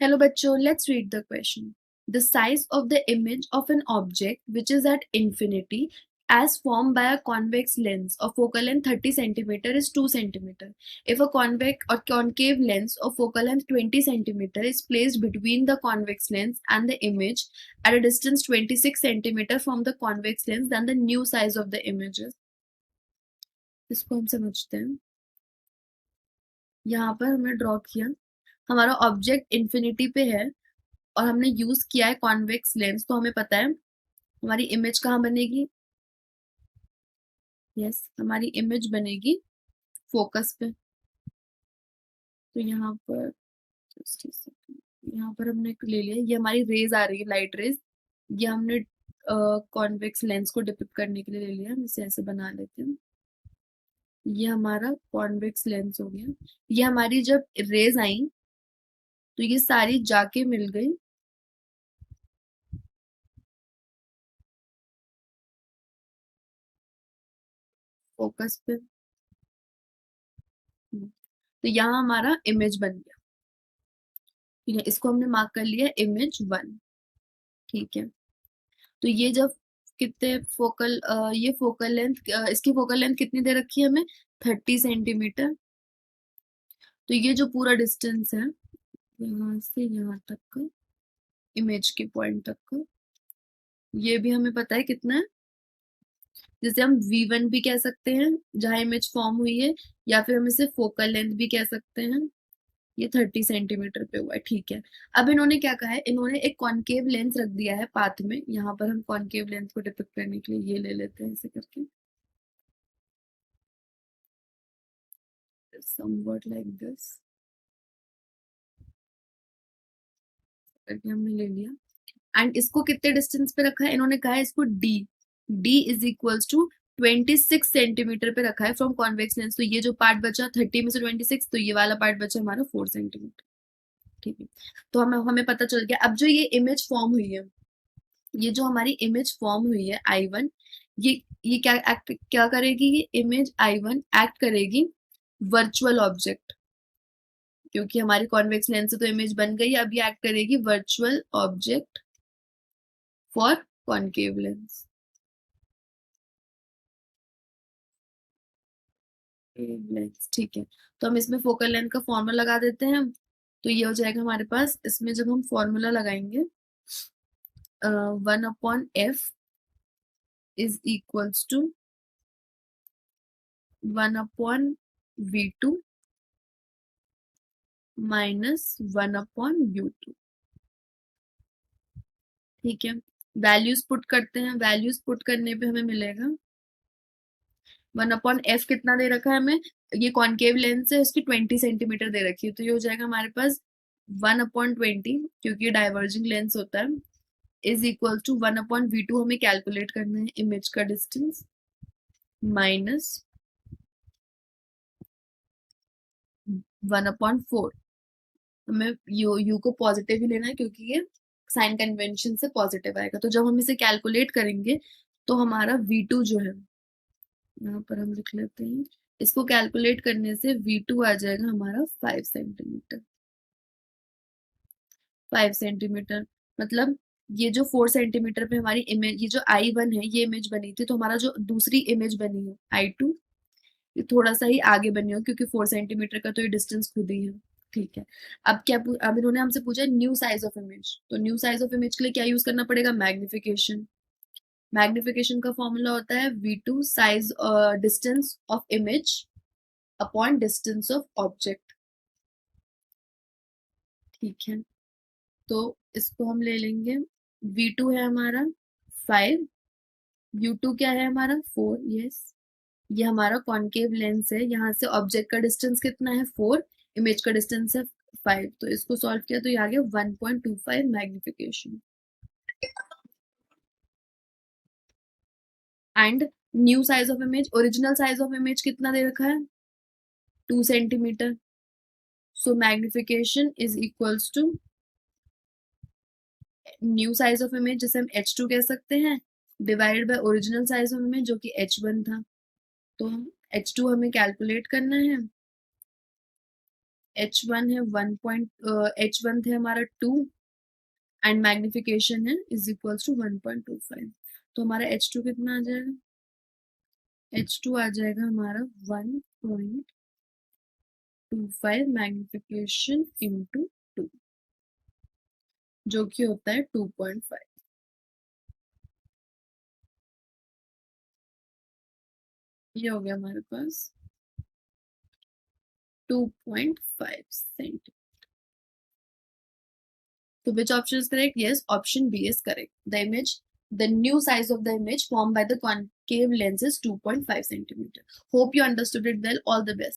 Hello bachcho, let's read the question. The size of the image of an object which is at infinity as formed by a convex lens of focal length 30 centimeter is 2 centimeter. If a convex or concave lens of focal length 20 centimeter is placed between the convex lens and the image at a distance 26 centimeter from the convex lens, then the new size of the image is. इसको हम समझते हैं. यहाँ पर हमने draw किया, हमारा object infinity पे है और हमने यूज किया है कॉन्वेक्स लेंस, तो हमें पता है हमारी इमेज कहाँ बनेगी. यस, हमारी इमेज बनेगी फोकस पे. तो यहाँ पर just a second, यहाँ पर हमने ले लिया, ये हमारी रेज आ रही है, लाइट रेज. ये हमने कॉन्वेक्स लेंस को डिपिक्ट करने के लिए ले लिया. हम इसे ऐसे बना लेते हैं. ये हमारा कॉन्वेक्स लेंस हो गया. ये हमारी जब रेज आई तो ये सारी जाके मिल गई फोकस पे. तो यहाँ हमारा इमेज बन गया. ठीक है, इसको हमने मार्क कर लिया इमेज 1. ठीक है, तो ये जब कितने फोकल ये फोकल लेंथ, इसकी फोकल लेंथ कितनी दे रखी है हमें, 30 सेंटीमीटर. तो ये जो पूरा डिस्टेंस है यहाँ से यहाँ तक का, इमेज के पॉइंट तक का, ये भी हमें पता है कितना है. जैसे हम V1 भी कह सकते हैं जहां इमेज फॉर्म हुई है, या फिर हम इसे फोकल लेंथ भी कह सकते हैं. ये 30 सेंटीमीटर पे हुआ है. ठीक है, अब इन्होंने क्या कहा है, इन्होंने एक कॉनकेव लेंस रख दिया है पाथ में. यहाँ पर हम कॉनकेव लेंस को डिपिक्ट करने के लिए ये ले लेते हैं ऐसे करके, somewhat like this करके हमने ले लिया. एंड इसको कितने डिस्टेंस पे रखा है, इन्होंने कहा है इसको D is equals to 26 centimetre पे रखा है फ्रॉम कॉन्वेक्स लेंस. तो ये जो पार्ट बचा 30 में से 26, तो ये वाला पार्ट बचा हमारा 4 सेंटीमीटर. ठीक है, तो हमें पता चल गया. अब जो ये इमेज फॉर्म हुई है, ये जो हमारी इमेज फॉर्म हुई है I1, ये क्या करेगी, ये इमेज I1 एक्ट करेगी वर्चुअल ऑब्जेक्ट, क्योंकि हमारी कॉन्वेक्स लेंस से तो इमेज बन गई. अब ये एक्ट करेगी virtual object for concave lens. ठीक है, तो हम इसमें फोकल लेंथ का फॉर्मूला लगा देते हैं. तो ये हो जाएगा हमारे पास, इसमें जब हम फॉर्मूला लगाएंगे 1/f is equals to 1/v2 minus 1/u2. ठीक है, वैल्यूज पुट करते हैं. वैल्यूज पुट करने पे हमें मिलेगा 1/f कितना दे रखा है हमें, ये कॉनकेव लेंस है, इसकी 20 सेंटीमीटर दे रखी है. तो ये हो जाएगा हमारे पास 1/20, क्योंकि डाइवर्जिंग लेंस होता है, इज इक्वल टू 1/v2 हमें कैलकुलेट करना है इमेज का डिस्टेंस, माइनस 1/4. हमें यू को पॉजिटिव ही लेना है क्योंकि ये साइन कन्वेंशन से पॉजिटिव आएगा. तो जब हम इसे कैलकुलेट करेंगे तो हमारा V2 जो है, यहाँ पर हम लिख लेते हैं, इसको कैलकुलेट करने से V2 आ जाएगा हमारा 5 सेंटीमीटर. 5 सेंटीमीटर मतलब ये जो 4 सेंटीमीटर पे हमारी इमेज, ये जो I1 है, ये इमेज बनी थी, तो हमारा जो दूसरी इमेज बनी है I2, ये थोड़ा सा ही आगे बनी हो, क्योंकि 4 सेंटीमीटर का तो ये डिस्टेंस खुद ही है. ठीक है, अब इन्होंने हमसे पूछा न्यू साइज ऑफ इमेज. तो न्यू साइज ऑफ इमेज के लिए क्या यूज करना पड़ेगा, मैग्निफिकेशन. मैग्निफिकेशन का फॉर्मूला होता है V2 size distance of image upon distance of object. ठीक है, तो इसको हम ले लेंगे. V2 है हमारा 5, U2 क्या है हमारा 4. यस, ये हमारा कॉनकेव लेंस है, यहाँ से ऑब्जेक्ट का डिस्टेंस कितना है 4, इमेज का डिस्टेंस है 5. तो इसको सॉल्व किया तो ये आ गया 1.25 magnification. And new size of image, original size of image कितना दे रखा है, 2 centimetre. So magnification is equals to new size of image, जिसे हम H2 कह सकते हैं, divided by original size of image जो कि H1 था. तो H2 हमें कैलकुलेट करना है. H1 है H1 थे हमारा 2 एंड मैग्निफिकेशन है इज इक्वल्स टू 1.25। तो हमारा H2 कितना आ जाएगा? H2 आ जाएगा हमारा 1.25 मैग्निफिकेशन इंटू 2, जो कि होता है 2.5। ये हो गया हमारे पास 2.5 centimetre. So which option is correct? Yes, option B is correct. The new size of the image formed by the concave lens is 2.5 centimeter. Hope you understood it well. All the best.